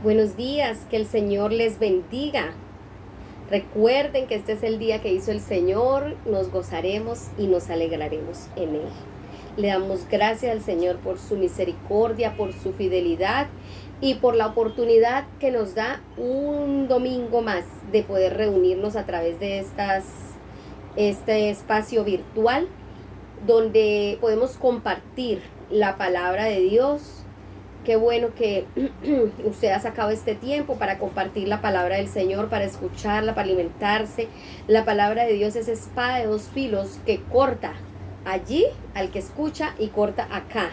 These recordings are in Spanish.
Buenos días, que el Señor les bendiga. Recuerden que este es el día que hizo el Señor, nos gozaremos y nos alegraremos en Él. Le damos gracias al Señor por su misericordia, por su fidelidad y por la oportunidad que nos da un domingo más de poder reunirnos a través de este espacio virtual donde podemos compartir la palabra de Dios. Qué bueno que usted ha sacado este tiempo para compartir la palabra del Señor, para escucharla, para alimentarse. La palabra de Dios es espada de dos filos que corta allí al que escucha y corta acá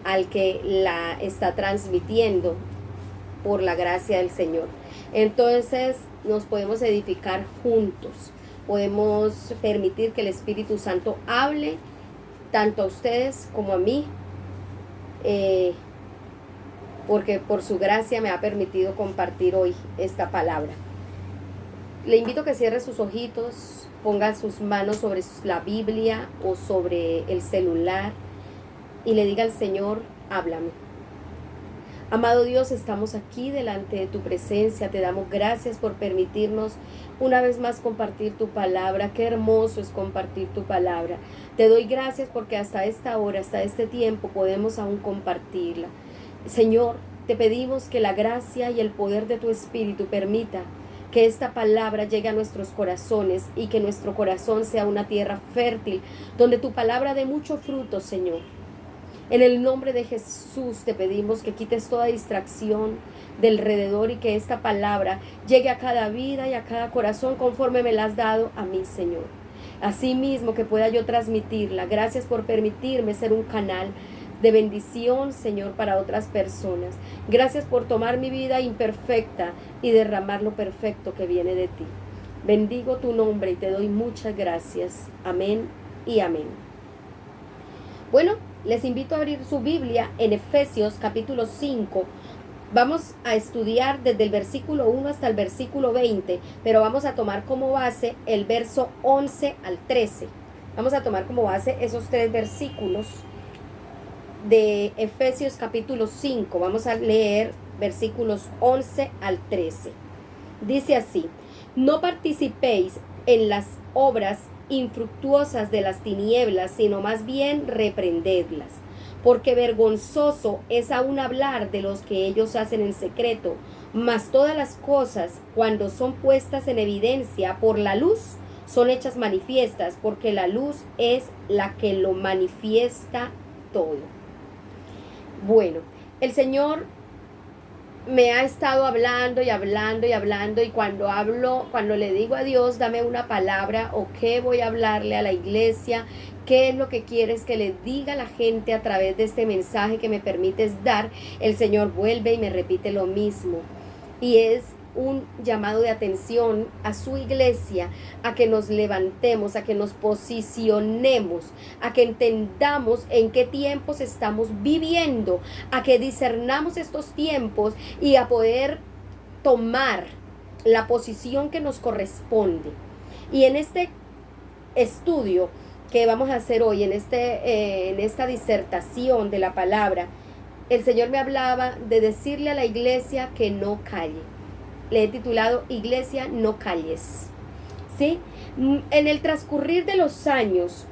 al que la está transmitiendo por la gracia del Señor. Entonces nos podemos edificar juntos. Podemos permitir que el Espíritu Santo hable tanto a ustedes como a mí. Porque por su gracia me ha permitido compartir hoy esta palabra. Le invito a que cierre sus ojitos, ponga sus manos sobre la Biblia o sobre el celular y le diga al Señor, háblame. Amado Dios, estamos aquí delante de tu presencia, te damos gracias por permitirnos una vez más compartir tu palabra. Qué hermoso es compartir tu palabra. Te doy gracias porque hasta esta hora, hasta este tiempo podemos aún compartirla. Señor, te pedimos que la gracia y el poder de tu Espíritu permita que esta palabra llegue a nuestros corazones y que nuestro corazón sea una tierra fértil, donde tu palabra dé mucho fruto, Señor. En el nombre de Jesús te pedimos que quites toda distracción del alrededor y que esta palabra llegue a cada vida y a cada corazón conforme me la has dado a mí, Señor. Asimismo que pueda yo transmitirla. Gracias por permitirme ser un canal de bendición, Señor, para otras personas. Gracias por tomar mi vida imperfecta y derramar lo perfecto que viene de ti. Bendigo tu nombre y te doy muchas gracias. Amén y amén. Bueno, les invito a abrir su Biblia en Efesios capítulo 5. Vamos a estudiar desde el versículo 1 hasta el versículo 20, pero vamos a tomar como base el verso 11 al 13. Vamos a tomar como base esos tres versículos de Efesios capítulo 5. Vamos a leer versículos 11 al 13. Dice así: no participéis en las obras infructuosas de las tinieblas, sino más bien reprendedlas, porque vergonzoso es aún hablar de los que ellos hacen en secreto, mas todas las cosas, cuando son puestas en evidencia por la luz, son hechas manifiestas, porque la luz es la que lo manifiesta todo. Bueno, el Señor me ha estado hablando y hablando y hablando, y cuando le digo a Dios, dame una palabra o qué voy a hablarle a la iglesia, qué es lo que quieres que le diga a la gente a través de este mensaje que me permites dar, el Señor vuelve y me repite lo mismo. Y es un llamado de atención a su iglesia, a que nos levantemos, a que nos posicionemos, a que entendamos en qué tiempos estamos viviendo, a que discernamos estos tiempos y a poder tomar la posición que nos corresponde. Y en este estudio que vamos a hacer hoy, en esta disertación de la palabra, el Señor me hablaba de decirle a la iglesia que no calle. Le he titulado Iglesia, no calles. ¿Sí? En el transcurrir de los años,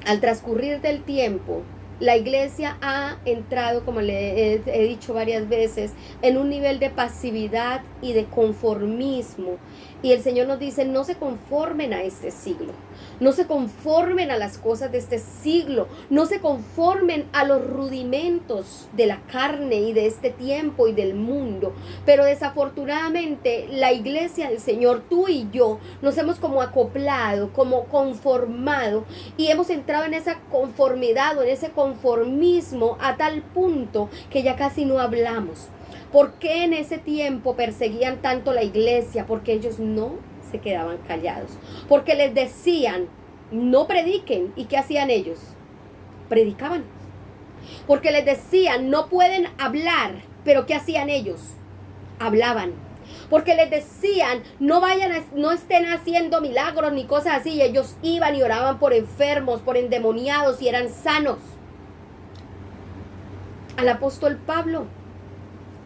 al transcurrir del tiempo, la iglesia ha entrado, como le he dicho varias veces, en un nivel de pasividad y de conformismo. Y el Señor nos dice, no se conformen a este siglo, no se conformen a las cosas de este siglo, no se conformen a los rudimentos de la carne y de este tiempo y del mundo. Pero desafortunadamente la iglesia del Señor, tú y yo, nos hemos como acoplado, como conformado, y hemos entrado en esa conformidad o en ese conformismo a tal punto que ya casi no hablamos. ¿Por qué en ese tiempo perseguían tanto la iglesia? Porque ellos no se quedaban callados. Porque les decían, no prediquen. ¿Y qué hacían ellos? Predicaban. Porque les decían, no pueden hablar. ¿Pero qué hacían ellos? Hablaban. Porque les decían, no estén haciendo milagros ni cosas así. Y ellos iban y oraban por enfermos, por endemoniados y eran sanos. Al apóstol Pablo,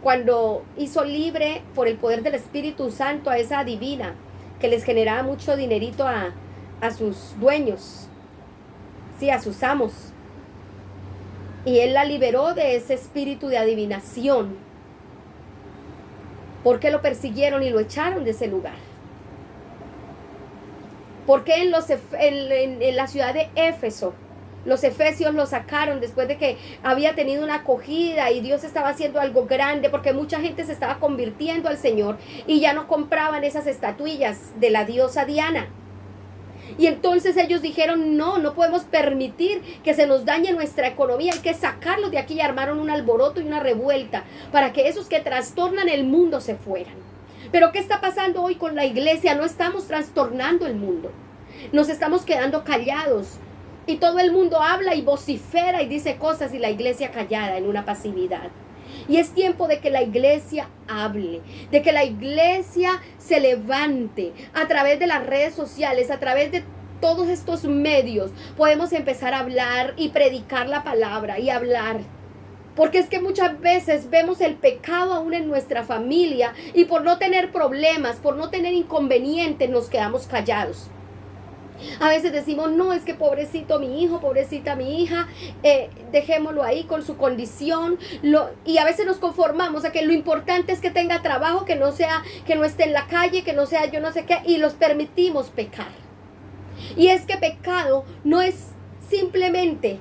cuando hizo libre por el poder del Espíritu Santo a esa adivina que les generaba mucho dinerito a sus dueños, sí, a sus amos. Y él la liberó de ese espíritu de adivinación, porque lo persiguieron y lo echaron de ese lugar. Porque en la ciudad de Éfeso, los efesios lo sacaron después de que había tenido una acogida y Dios estaba haciendo algo grande, porque mucha gente se estaba convirtiendo al Señor y ya no compraban esas estatuillas de la diosa Diana. Y entonces ellos dijeron, no podemos permitir que se nos dañe nuestra economía, hay que sacarlos de aquí, y armaron un alboroto y una revuelta para que esos que trastornan el mundo se fueran. Pero ¿qué está pasando hoy con la iglesia? No estamos trastornando el mundo, nos estamos quedando callados. Y todo el mundo habla y vocifera y dice cosas y la iglesia callada en una pasividad. Y es tiempo de que la iglesia hable, de que la iglesia se levante a través de las redes sociales, a través de todos estos medios. Podemos empezar a hablar y predicar la palabra y hablar. Porque es que muchas veces vemos el pecado aún en nuestra familia y por no tener problemas, por no tener inconvenientes, nos quedamos callados. A veces decimos, no, es que pobrecito mi hijo, pobrecita mi hija, dejémoslo ahí con su condición. Y a veces nos conformamos a que lo importante es que tenga trabajo, que no esté en la calle, que no sea yo no sé qué, y los permitimos pecar. Y es que pecado no es simplemente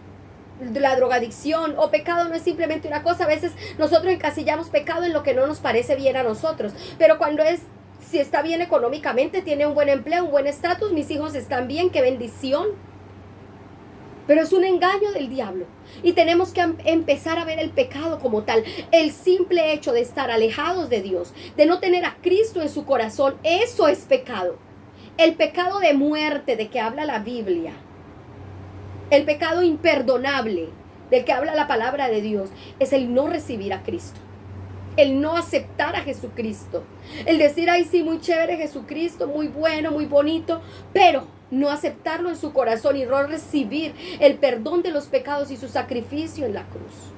la drogadicción, o pecado no es simplemente una cosa. A veces nosotros encasillamos pecado en lo que no nos parece bien a nosotros, pero cuando si está bien económicamente, tiene un buen empleo, un buen estatus, mis hijos están bien, qué bendición. Pero es un engaño del diablo y tenemos que empezar a ver el pecado como tal. El simple hecho de estar alejados de Dios, de no tener a Cristo en su corazón, eso es pecado. El pecado de muerte de que habla la Biblia, el pecado imperdonable del que habla la palabra de Dios, es el no recibir a Cristo. El no aceptar a Jesucristo. El decir, ay sí, muy chévere Jesucristo, muy bueno, muy bonito, pero no aceptarlo en su corazón y no recibir el perdón de los pecados y su sacrificio en la cruz.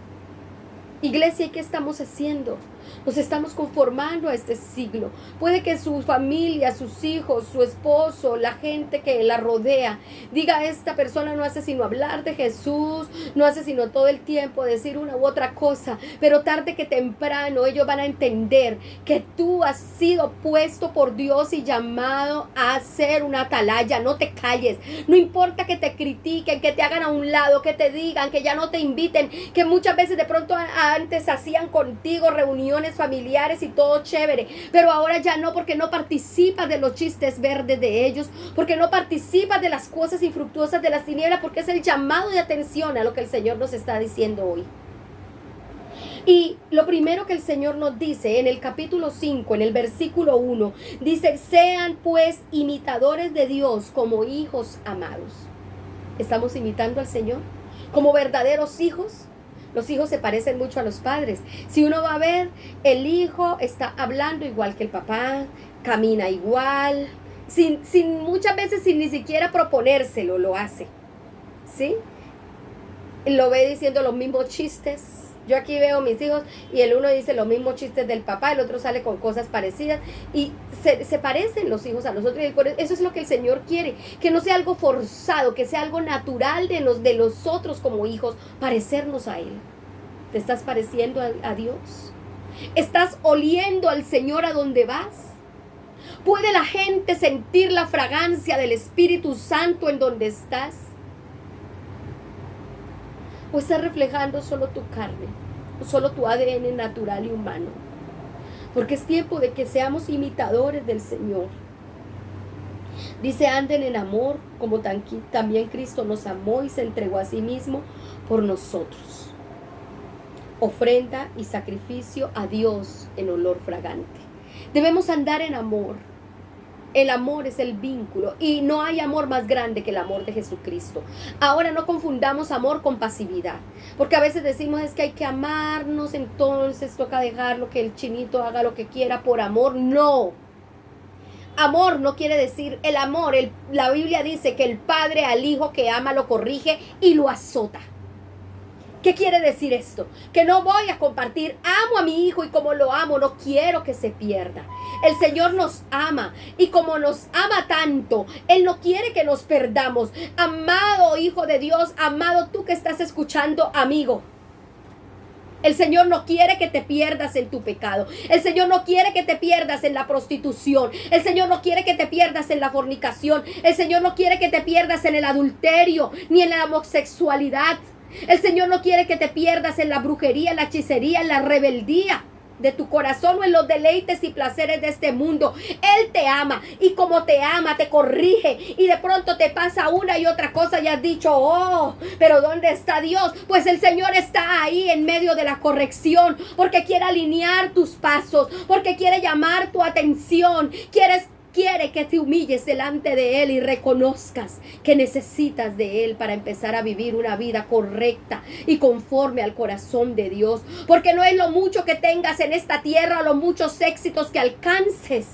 Iglesia, ¿y qué estamos haciendo? Nos estamos conformando a este siglo. Puede que su familia, sus hijos, su esposo, la gente que la rodea, diga, esta persona no hace sino hablar de Jesús, no hace sino todo el tiempo decir una u otra cosa, pero tarde que temprano ellos van a entender que tú has sido puesto por Dios y llamado a ser una atalaya. No te calles, no importa que te critiquen, que te hagan a un lado, que te digan, que ya no te inviten, que muchas veces de pronto antes hacían contigo reuniones familiares y todo chévere, pero ahora ya no, porque no participas de los chistes verdes de ellos, porque no participas de las cosas infructuosas de las tinieblas, porque es el llamado de atención a lo que el Señor nos está diciendo hoy. Y lo primero que el Señor nos dice en el capítulo 5, en el versículo 1, dice, sean pues imitadores de Dios como hijos amados. ¿Estamos imitando al Señor como verdaderos hijos? Los hijos se parecen mucho a los padres. Si uno va a ver, el hijo está hablando igual que el papá, camina igual, sin muchas veces sin ni siquiera proponérselo, lo hace, ¿sí? Lo ve diciendo los mismos chistes. Yo aquí veo mis hijos y el uno dice los mismos chistes del papá, el otro sale con cosas parecidas y se parecen los hijos a nosotros. Y por eso es lo que el Señor quiere, que no sea algo forzado, que sea algo natural de nosotros como hijos, parecernos a Él. ¿Te estás pareciendo a Dios? ¿Estás oliendo al Señor a donde vas? ¿Puede la gente sentir la fragancia del Espíritu Santo en donde estás? ¿O estás reflejando solo tu carne, solo tu ADN natural y humano? Porque es tiempo de que seamos imitadores del Señor. Dice, anden en amor, como también Cristo nos amó y se entregó a sí mismo por nosotros. Ofrenda y sacrificio a Dios en olor fragante. Debemos andar en amor. El amor es el vínculo y no hay amor más grande que el amor de Jesucristo. Ahora no confundamos amor con pasividad, porque a veces decimos es que hay que amarnos, entonces toca dejarlo que el chinito haga lo que quiera por amor. No. Amor no quiere decir el amor. La Biblia dice que el padre al hijo que ama lo corrige y lo azota. ¿Qué quiere decir esto? Que no voy a compartir. Amo a mi hijo y como lo amo, no quiero que se pierda. El Señor nos ama y como nos ama tanto, Él no quiere que nos perdamos. Amado hijo de Dios, amado tú que estás escuchando, amigo. El Señor no quiere que te pierdas en tu pecado. El Señor no quiere que te pierdas en la prostitución. El Señor no quiere que te pierdas en la fornicación. El Señor no quiere que te pierdas en el adulterio ni en la homosexualidad. El Señor no quiere que te pierdas en la brujería, en la hechicería, en la rebeldía de tu corazón o en los deleites y placeres de este mundo. Él te ama y como te ama te corrige y de pronto te pasa una y otra cosa y has dicho, oh, pero ¿dónde está Dios? Pues el Señor está ahí en medio de la corrección porque quiere alinear tus pasos, porque quiere llamar tu atención, quiere que te humilles delante de Él y reconozcas que necesitas de Él para empezar a vivir una vida correcta y conforme al corazón de Dios. Porque no es lo mucho que tengas en esta tierra, los muchos éxitos que alcances,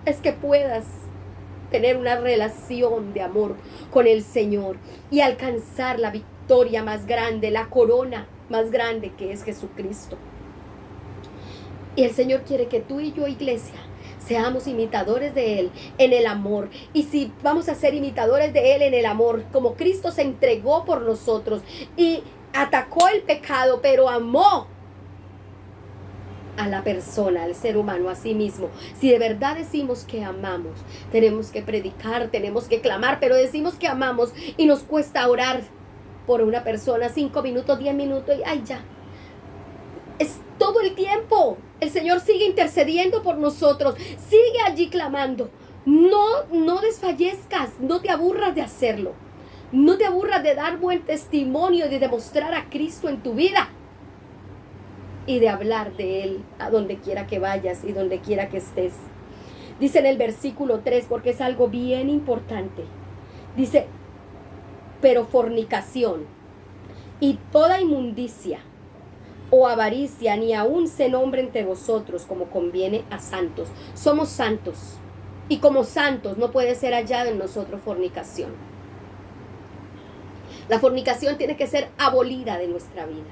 es que puedas tener una relación de amor con el Señor y alcanzar la victoria más grande, la corona más grande que es Jesucristo. Y el Señor quiere que tú y yo, iglesia, seamos imitadores de Él en el amor. Y si vamos a ser imitadores de Él en el amor, como Cristo se entregó por nosotros y atacó el pecado, pero amó a la persona, al ser humano, a sí mismo. Si de verdad decimos que amamos, tenemos que predicar, tenemos que clamar, pero decimos que amamos y nos cuesta orar por una persona 5 minutos, 10 minutos y ay, ya. Es todo el tiempo. El Señor sigue intercediendo por nosotros. Sigue allí clamando. No desfallezcas. No te aburras de hacerlo. No te aburras de dar buen testimonio y de demostrar a Cristo en tu vida. Y de hablar de Él a donde quiera que vayas y donde quiera que estés. Dice en el versículo 3, porque es algo bien importante. Dice, pero fornicación y toda inmundicia o avaricia, ni aún se nombre entre vosotros como conviene a santos. Somos santos. Y como santos no puede ser hallado en nosotros fornicación. La fornicación tiene que ser abolida de nuestra vida.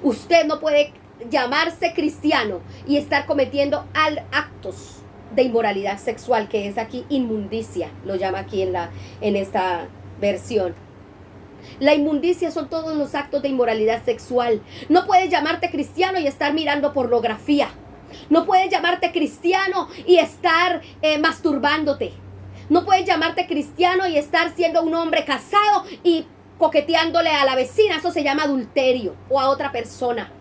Usted no puede llamarse cristiano y estar cometiendo actos de inmoralidad sexual, que es aquí inmundicia, lo llama aquí en esta versión. La inmundicia son todos los actos de inmoralidad sexual. No puedes llamarte cristiano y estar mirando pornografía. No puedes llamarte cristiano y estar masturbándote. No puedes llamarte cristiano y estar siendo un hombre casado y coqueteándole a la vecina. Eso se llama adulterio, o a otra persona.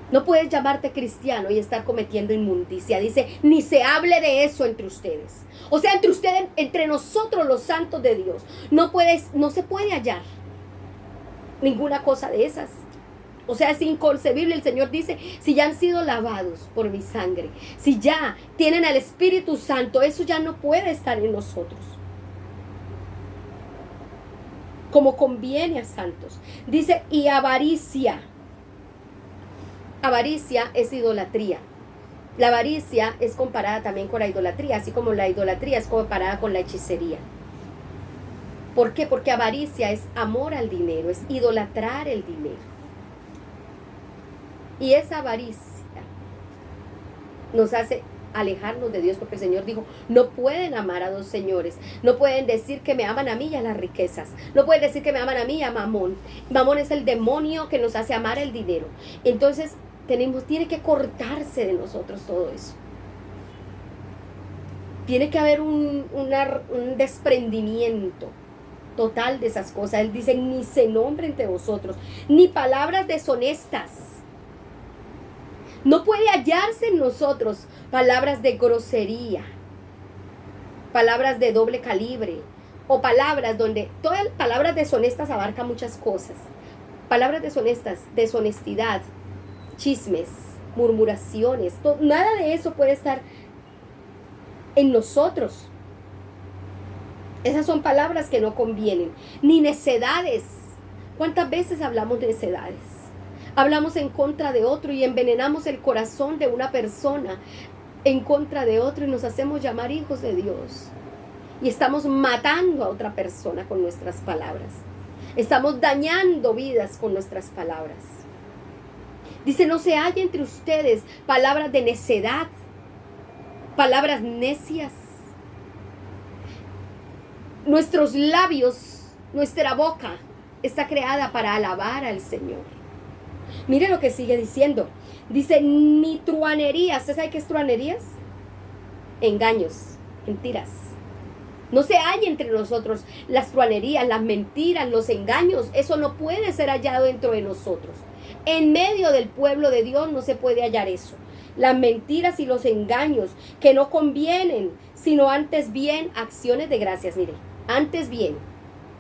No puedes llamarte cristiano y estar cometiendo inmundicia. Dice, ni se hable de eso entre ustedes. O sea, entre nosotros los santos de Dios. No se puede hallar ninguna cosa de esas. O sea, es inconcebible. El Señor dice, si ya han sido lavados por mi sangre, si ya tienen al Espíritu Santo, eso ya no puede estar en nosotros. Como conviene a santos. Dice, y avaricia. Avaricia es idolatría. La avaricia es comparada también con la idolatría, así como la idolatría es comparada con la hechicería. ¿Por qué? Porque avaricia es amor al dinero, es idolatrar el dinero. Y esa avaricia nos hace alejarnos de Dios, porque el Señor dijo, no pueden amar a dos señores, no pueden decir que me aman a mí y a las riquezas, no pueden decir que me aman a mí y a Mamón. Mamón es el demonio que nos hace amar el dinero. Entonces tiene que cortarse de nosotros todo eso. Tiene que haber un desprendimiento total de esas cosas. Él dice, ni se nombre entre vosotros, ni palabras deshonestas. No puede hallarse en nosotros palabras de grosería, palabras de doble calibre, o palabras donde, todas las palabras deshonestas abarcan muchas cosas. Palabras deshonestas, deshonestidad, chismes, murmuraciones, nada de eso puede estar en nosotros. Esas son palabras que no convienen. Ni necedades. ¿Cuántas veces hablamos de necedades? Hablamos en contra de otro y envenenamos el corazón de una persona en contra de otro y nos hacemos llamar hijos de Dios. Y estamos matando a otra persona con nuestras palabras. Estamos dañando vidas con nuestras palabras. Dice, no se halla entre ustedes palabras de necedad, palabras necias. Nuestros labios, nuestra boca está creada para alabar al Señor. Mire lo que sigue diciendo. Dice, ni truanerías. ¿Usted sabe qué es truanerías? Engaños, mentiras. No se halla entre nosotros las truanerías, las mentiras, los engaños. Eso no puede ser hallado dentro de nosotros. En medio del pueblo de Dios no se puede hallar eso. Las mentiras y los engaños que no convienen, sino antes bien acciones de gracias. Mire, antes bien.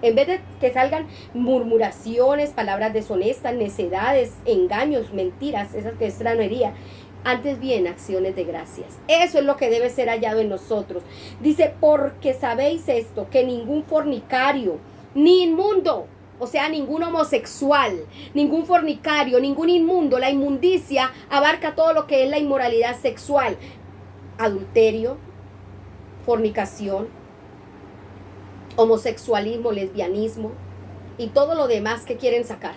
En vez de que salgan murmuraciones, palabras deshonestas, necedades, engaños, mentiras, esas que es truanería. Antes bien, acciones de gracias. Eso es lo que debe ser hallado en nosotros. Dice, porque sabéis esto, que ningún fornicario, ni inmundo, o sea, ningún homosexual, ningún fornicario, ningún inmundo, la inmundicia abarca todo lo que es la inmoralidad sexual. Adulterio, fornicación, homosexualismo, lesbianismo y todo lo demás que quieren sacar.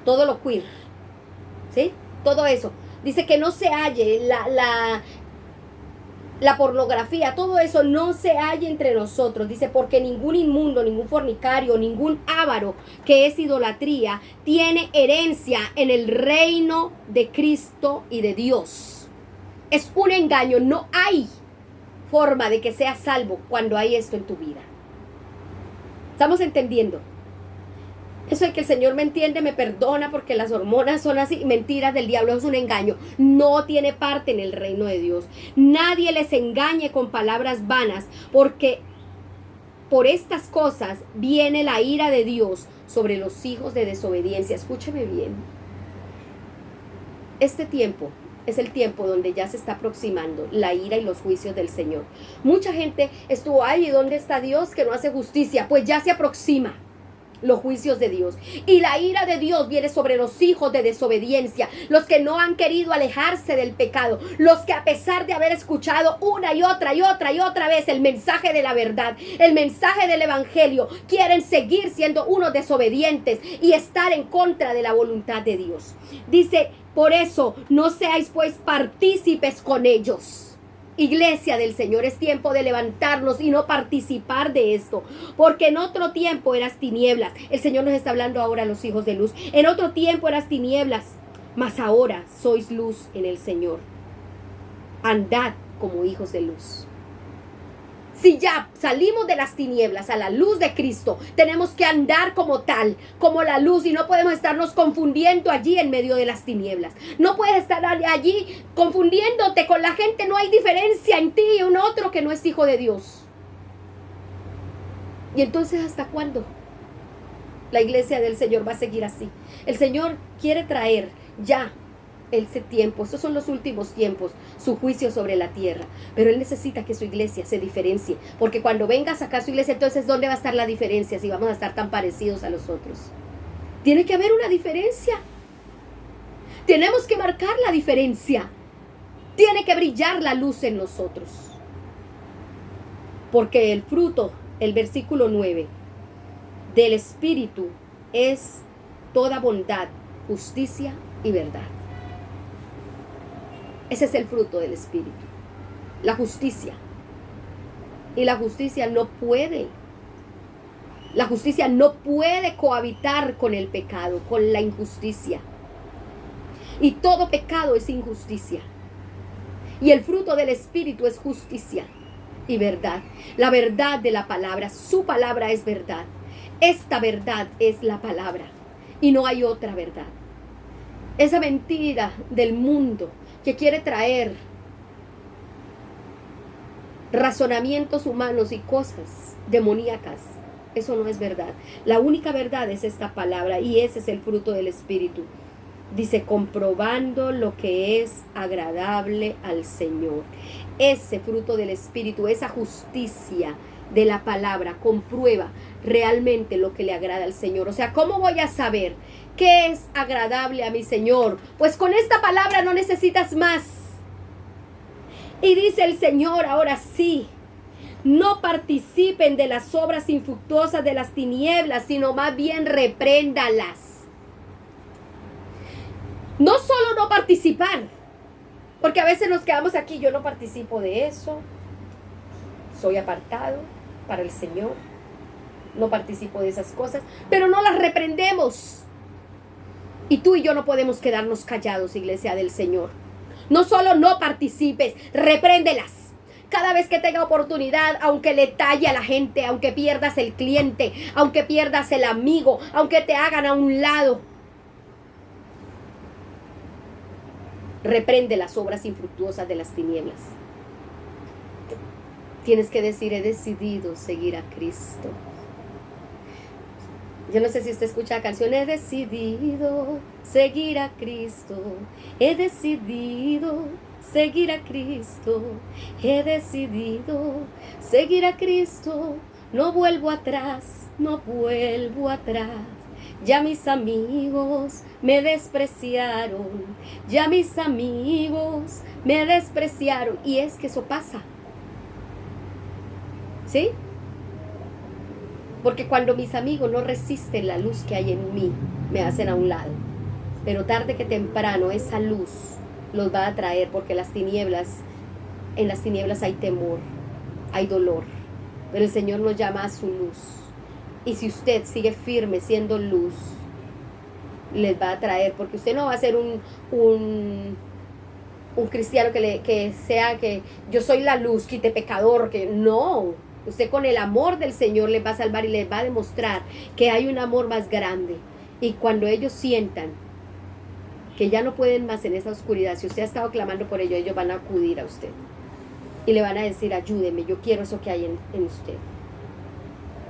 Todo lo queer, ¿sí? Todo eso. Dice que no se halle la pornografía, todo eso no se halle entre nosotros. Dice, porque ningún inmundo, ningún fornicario, ningún avaro, que es idolatría, tiene herencia en el reino de Cristo y de Dios. Es un engaño, no hay forma de que seas salvo cuando hay esto en tu vida. ¿Estamos entendiendo? Eso es que el Señor me entiende, me perdona porque las hormonas son así, mentiras del diablo, es un engaño. No tiene parte en el reino de Dios. Nadie les engañe con palabras vanas, porque por estas cosas viene la ira de Dios sobre los hijos de desobediencia. Escúcheme bien. Este tiempo es el tiempo donde ya se está aproximando la ira y los juicios del Señor. Mucha gente estuvo ahí, ¿dónde está Dios que no hace justicia? Pues ya se aproxima los juicios de Dios. Y la ira de Dios viene sobre los hijos de desobediencia, los que no han querido alejarse del pecado, los que a pesar de haber escuchado una y otra vez el mensaje de la verdad, el mensaje del evangelio, quieren seguir siendo unos desobedientes y estar en contra de la voluntad de Dios. Dice, por eso no seáis pues partícipes con ellos. Iglesia del Señor, es tiempo de levantarnos y no participar de esto, porque en otro tiempo eras tinieblas. El Señor nos está hablando ahora a los hijos de luz. En otro tiempo eras tinieblas, mas ahora sois luz en el Señor. Andad como hijos de luz. Si ya salimos de las tinieblas a la luz de Cristo, tenemos que andar como tal, como la luz, y no podemos estarnos confundiendo allí en medio de las tinieblas. No puedes estar allí confundiéndote con la gente. No hay diferencia en ti y en otro que no es hijo de Dios. Y entonces, ¿hasta cuándo la iglesia del Señor va a seguir así? El Señor quiere traer ya ese tiempo, estos son los últimos tiempos, su juicio sobre la tierra, pero Él necesita que su iglesia se diferencie, porque cuando venga a sacar su iglesia, entonces ¿dónde va a estar la diferencia si vamos a estar tan parecidos a los otros? Tiene que haber una diferencia, tenemos que marcar la diferencia, tiene que brillar la luz en nosotros, porque el fruto, el versículo 9 del Espíritu es toda bondad, justicia y verdad. Ese es el fruto del Espíritu, la justicia. Y la justicia no puede cohabitar con el pecado, con la injusticia. Y todo pecado es injusticia. Y el fruto del Espíritu es justicia y verdad. La verdad de la palabra, su palabra es verdad. Esta verdad es la palabra y no hay otra verdad. Esa mentira del mundo que quiere traer razonamientos humanos y cosas demoníacas, eso no es verdad. La única verdad es esta palabra y ese es el fruto del Espíritu. Dice, comprobando lo que es agradable al Señor. Ese fruto del Espíritu, esa justicia de la palabra, comprueba realmente lo que le agrada al Señor. O sea, ¿cómo voy a saber qué es agradable a mi Señor? Pues con esta palabra no necesitas más. Y dice el Señor, ahora sí, no participen de las obras infructuosas de las tinieblas, sino más bien repréndalas. No solo no participar, porque a veces nos quedamos aquí, yo no participo de eso, soy apartado para el Señor, no participo de esas cosas, pero no las reprendemos. Y tú y yo no podemos quedarnos callados, iglesia del Señor. No solo no participes, repréndelas. Cada vez que tenga oportunidad, aunque le talle a la gente, aunque pierdas el cliente, aunque pierdas el amigo, aunque te hagan a un lado, reprende las obras infructuosas de las tinieblas. Tienes que decir, he decidido seguir a Cristo. Yo no sé si usted escucha la canción, he decidido seguir a Cristo, he decidido seguir a Cristo, he decidido seguir a Cristo, no vuelvo atrás, no vuelvo atrás. Ya mis amigos me despreciaron, ya mis amigos me despreciaron. Y es que eso pasa, ¿sí? Porque cuando mis amigos no resisten la luz que hay en mí, me hacen a un lado. Pero tarde que temprano esa luz los va a atraer, porque en las tinieblas hay temor, hay dolor. Pero el Señor nos llama a su luz. Y si usted sigue firme siendo luz, les va a atraer, porque usted no va a ser un cristiano que sea que yo soy la luz, quite pecador, que no. Usted con el amor del Señor les va a salvar y les va a demostrar que hay un amor más grande. Y cuando ellos sientan que ya no pueden más en esa oscuridad, si usted ha estado clamando por ellos, ellos van a acudir a usted. Y le van a decir, ayúdeme, yo quiero eso que hay en usted.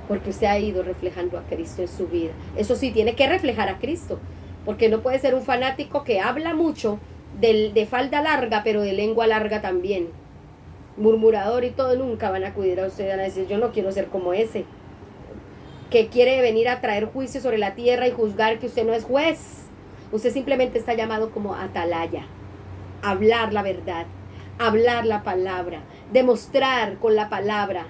Porque usted ha ido reflejando a Cristo en su vida. Eso sí, tiene que reflejar a Cristo. Porque no puede ser un fanático que habla mucho de falda larga, pero de lengua larga también. Murmurador y todo, nunca van a acudir a usted, van a decir, yo no quiero ser como ese, que quiere venir a traer juicio sobre la tierra y juzgar, que usted no es juez. Usted simplemente está llamado como atalaya, hablar la verdad, hablar la palabra, demostrar con la palabra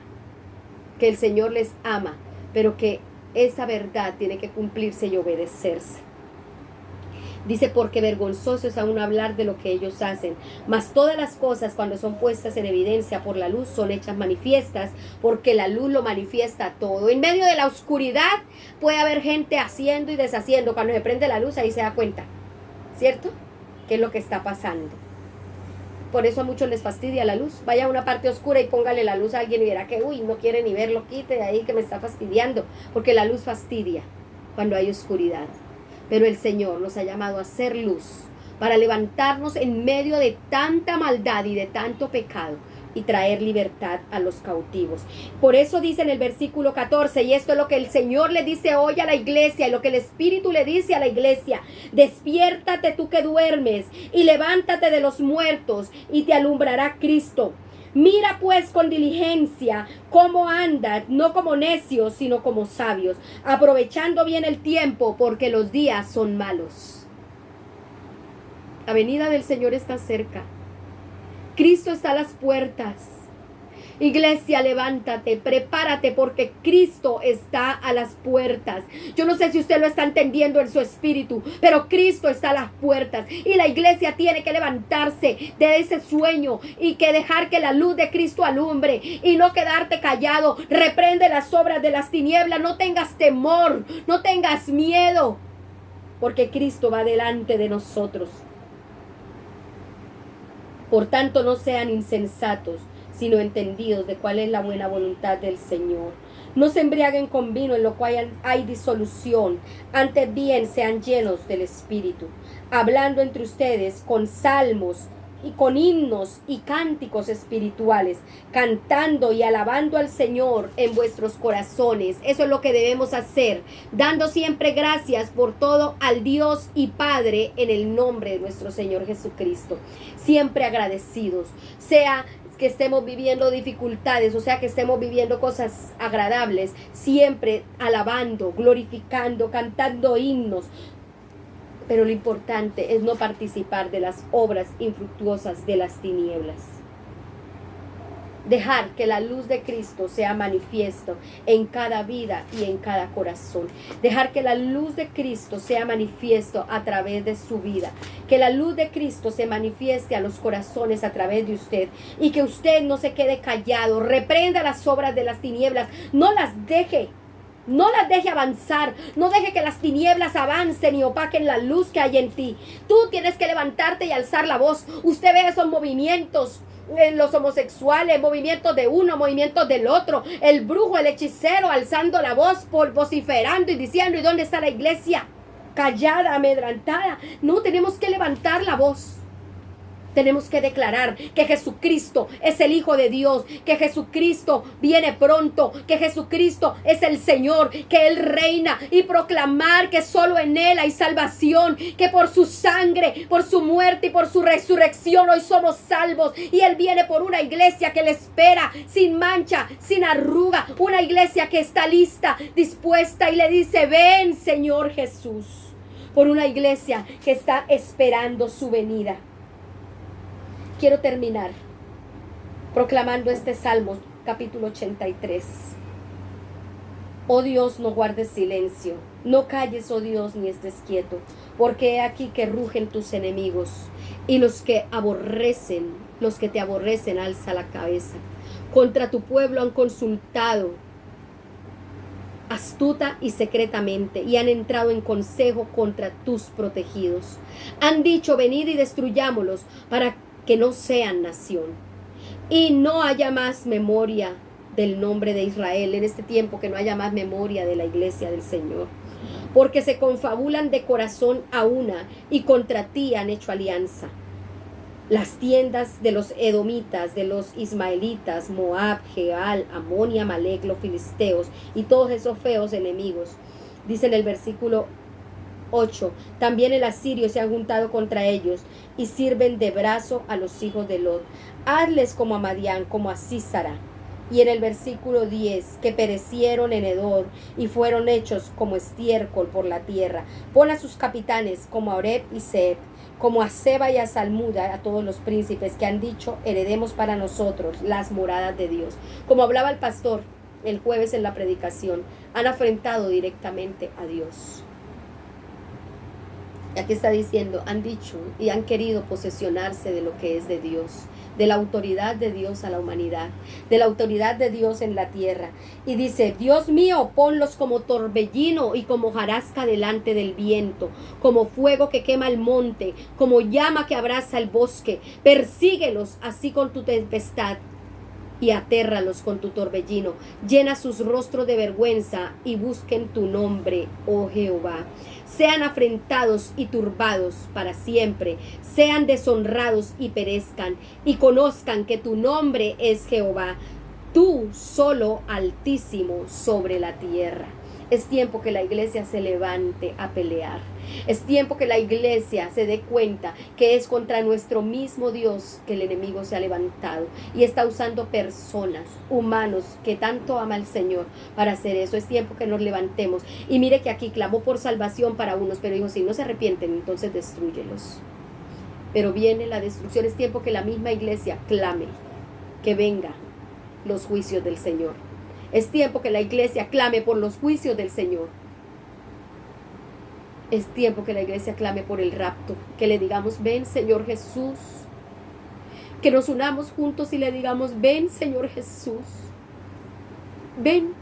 que el Señor les ama, pero que esa verdad tiene que cumplirse y obedecerse. Dice, porque vergonzoso es aún hablar de lo que ellos hacen. Mas todas las cosas, cuando son puestas en evidencia por la luz, son hechas manifiestas, porque la luz lo manifiesta todo. En medio de la oscuridad puede haber gente haciendo y deshaciendo. Cuando se prende la luz, ahí se da cuenta, ¿cierto? ¿Qué es lo que está pasando? Por eso a muchos les fastidia la luz. Vaya a una parte oscura y póngale la luz a alguien y verá que, no quiere ni verlo, quite de ahí que me está fastidiando. Porque la luz fastidia cuando hay oscuridad. Pero el Señor nos ha llamado a ser luz, para levantarnos en medio de tanta maldad y de tanto pecado y traer libertad a los cautivos. Por eso dice en el versículo 14, y esto es lo que el Señor le dice hoy a la iglesia, y lo que el Espíritu le dice a la iglesia: despiértate tú que duermes, y levántate de los muertos, y te alumbrará Cristo. Mira pues con diligencia cómo andan, no como necios, sino como sabios, aprovechando bien el tiempo, porque los días son malos. La venida del Señor está cerca. Cristo está a las puertas. Iglesia, levántate, prepárate, porque Cristo está a las puertas. Yo no sé si usted lo está entendiendo en su espíritu, pero Cristo está a las puertas y la iglesia tiene que levantarse de ese sueño y que dejar que la luz de Cristo alumbre y no quedarte callado. Reprende las obras de las tinieblas, no tengas temor, no tengas miedo, porque Cristo va delante de nosotros. Por tanto, no sean insensatos, sino entendidos de cuál es la buena voluntad del Señor. No se embriaguen con vino, en lo cual hay disolución. Antes bien, sean llenos del Espíritu, hablando entre ustedes con salmos y con himnos y cánticos espirituales, cantando y alabando al Señor en vuestros corazones. Eso es lo que debemos hacer, dando siempre gracias por todo al Dios y Padre en el nombre de nuestro Señor Jesucristo. Siempre agradecidos, sea que estemos viviendo dificultades, o sea que estemos viviendo cosas agradables, siempre alabando, glorificando, cantando himnos. Pero lo importante es no participar de las obras infructuosas de las tinieblas. Dejar que la luz de Cristo sea manifiesto en cada vida y en cada corazón. Dejar que la luz de Cristo sea manifiesto a través de su vida. Que la luz de Cristo se manifieste a los corazones a través de usted. Y que usted no se quede callado. Reprenda las obras de las tinieblas. No las deje. No las deje avanzar. No deje que las tinieblas avancen y opaquen la luz que hay en ti. Tú tienes que levantarte y alzar la voz. Usted ve esos movimientos, los homosexuales, movimientos de uno, movimientos del otro, el brujo, el hechicero, alzando la voz, vociferando y diciendo, ¿y dónde está la iglesia? Callada, amedrentada. No, tenemos que levantar la voz. Tenemos que declarar que Jesucristo es el Hijo de Dios, que Jesucristo viene pronto, que Jesucristo es el Señor, que Él reina, y proclamar que solo en Él hay salvación, que por su sangre, por su muerte y por su resurrección hoy somos salvos, y Él viene por una iglesia que le espera sin mancha, sin arruga, una iglesia que está lista, dispuesta, y le dice, ven Señor Jesús, por una iglesia que está esperando su venida. Quiero terminar proclamando este Salmo, capítulo 83. Oh Dios, no guardes silencio, no calles, oh Dios, ni estés quieto, porque he aquí que rugen tus enemigos, y los que te aborrecen, alza la cabeza. Contra tu pueblo han consultado astuta y secretamente, y han entrado en consejo contra tus protegidos. Han dicho, venid y destruyámoslos, para que no sean nación, y no haya más memoria del nombre de Israel. En este tiempo que no haya más memoria de la iglesia del Señor, porque se confabulan de corazón a una, y contra ti han hecho alianza. Las tiendas de los edomitas, de los ismaelitas, Moab, Geal, Amón y Amalec, los filisteos, y todos esos feos enemigos. Dice en el versículo 8, también el asirio se ha juntado contra ellos, y sirven de brazo a los hijos de Lot. Hazles como a Madián, como a Sísara. Y en el versículo 10, que perecieron en Edor, y fueron hechos como estiércol por la tierra. Pon a sus capitanes como a Oreb y Zeeb, como a Seba y a Salmuda, a todos los príncipes que han dicho, heredemos para nosotros las moradas de Dios. Como hablaba el pastor el jueves en la predicación, han afrentado directamente a Dios. Aquí está diciendo, han dicho y han querido posesionarse de lo que es de Dios, de la autoridad de Dios a la humanidad, de la autoridad de Dios en la tierra. Y dice, Dios mío, ponlos como torbellino y como hojarasca delante del viento, como fuego que quema el monte, como llama que abraza el bosque. Persíguelos así con tu tempestad y atérralos con tu torbellino. Llena sus rostros de vergüenza y busquen tu nombre, oh Jehová. Sean afrentados y turbados para siempre, sean deshonrados y perezcan, y conozcan que tu nombre es Jehová, tú solo altísimo sobre la tierra. Es tiempo que la iglesia se levante a pelear. Es tiempo que la iglesia se dé cuenta que es contra nuestro mismo Dios que el enemigo se ha levantado y está usando personas, humanos, que tanto ama el Señor para hacer eso. Es tiempo que nos levantemos. Y mire que aquí clamó por salvación para unos, pero dijo, si no se arrepienten, entonces destrúyelos. Pero viene la destrucción. Es tiempo que la misma iglesia clame que venga los juicios del Señor. Es tiempo que la iglesia clame por los juicios del Señor. Es tiempo que la iglesia clame por el rapto. Que le digamos, ven Señor Jesús. Que nos unamos juntos y le digamos, ven Señor Jesús. Ven.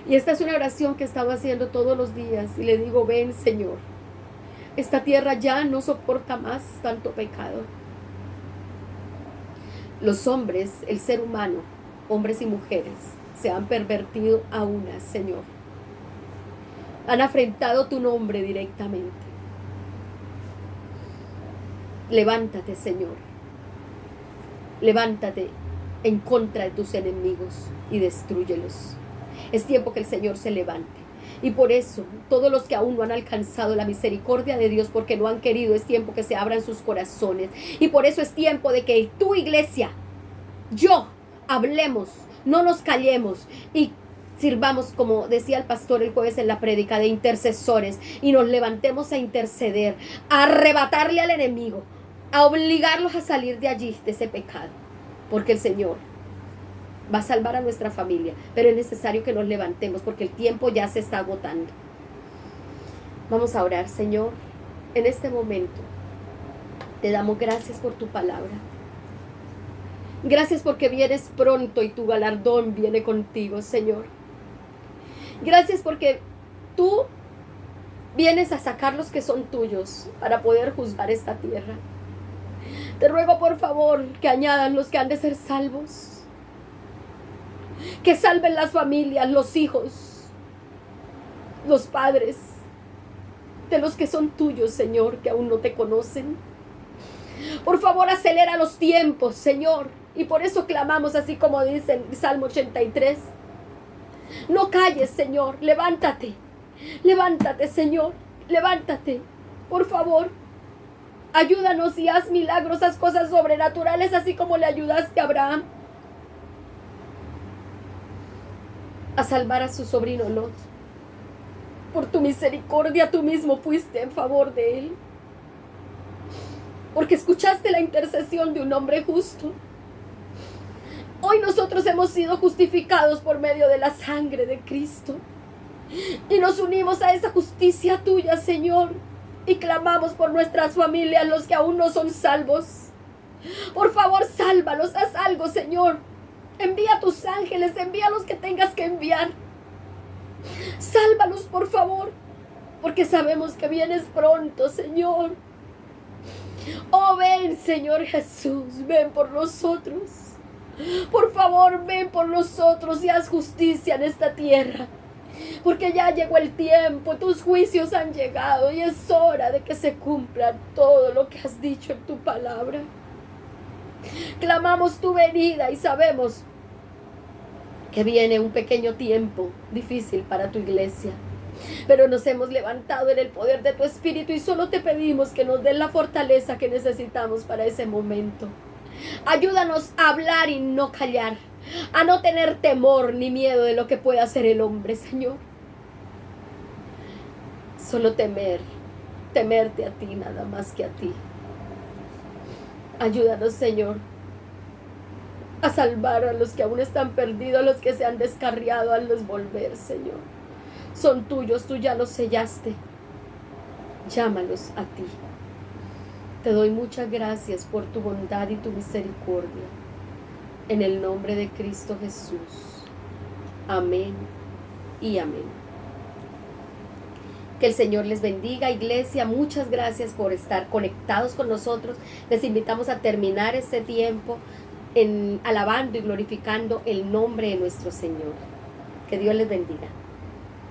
Y esta es una oración que estaba haciendo todos los días. Y le digo, ven Señor. Esta tierra ya no soporta más tanto pecado. Los hombres, el ser humano, hombres y mujeres, se han pervertido a una, Señor. Han afrentado tu nombre directamente. Levántate, Señor. Levántate en contra de tus enemigos y destrúyelos. Es tiempo que el Señor se levante. Y por eso, todos los que aún no han alcanzado la misericordia de Dios porque no han querido, es tiempo que se abran sus corazones. Y por eso es tiempo de que tu iglesia, yo, hablemos, no nos callemos y sirvamos, como decía el pastor el jueves en la prédica, de intercesores, y nos levantemos a interceder, a arrebatarle al enemigo, a obligarlos a salir de allí, de ese pecado, porque el Señor va a salvar a nuestra familia, pero es necesario que nos levantemos porque el tiempo ya se está agotando. Vamos a orar. Señor, en este momento te damos gracias por tu palabra. Gracias porque vienes pronto y tu galardón viene contigo, Señor. Gracias porque tú vienes a sacar los que son tuyos para poder juzgar esta tierra. Te ruego por favor que añadan los que han de ser salvos. Que salven las familias, los hijos, los padres, de los que son tuyos, Señor, que aún no te conocen. Por favor, acelera los tiempos, Señor. Y por eso clamamos así como dice en Salmo 83. No calles, Señor, levántate. Levántate, Señor, levántate. Por favor, ayúdanos y haz milagros, haz cosas sobrenaturales, así como le ayudaste a Abraham a salvar a su sobrino Lot. Por tu misericordia tú mismo fuiste en favor de él. Porque escuchaste la intercesión de un hombre justo. Hoy nosotros hemos sido justificados por medio de la sangre de Cristo. Y nos unimos a esa justicia tuya, Señor. Y clamamos por nuestras familias, los que aún no son salvos. Por favor, sálvalos, haz algo, Señor. Envía a tus ángeles, envía a los que tengas que enviar. Sálvalos, por favor, porque sabemos que vienes pronto, Señor. Oh, ven, Señor Jesús, ven por nosotros. Por favor, ven por nosotros y haz justicia en esta tierra. Porque ya llegó el tiempo, tus juicios han llegado y es hora de que se cumpla todo lo que has dicho en tu palabra. Clamamos tu venida y sabemos que viene un pequeño tiempo difícil para tu iglesia. Pero nos hemos levantado en el poder de tu Espíritu y solo te pedimos que nos des la fortaleza que necesitamos para ese momento. Ayúdanos a hablar y no callar, a no tener temor ni miedo de lo que pueda hacer el hombre, Señor. Solo temerte a ti, nada más que a ti. Ayúdanos, Señor, a salvar a los que aún están perdidos, a los que se han descarriado, al volver, Señor. Son tuyos, tú ya los sellaste. Llámalos a ti. Te doy muchas gracias por tu bondad y tu misericordia. En el nombre de Cristo Jesús. Amén y amén. Que el Señor les bendiga, iglesia. Muchas gracias por estar conectados con nosotros. Les invitamos a terminar este tiempo alabando y glorificando el nombre de nuestro Señor. Que Dios les bendiga.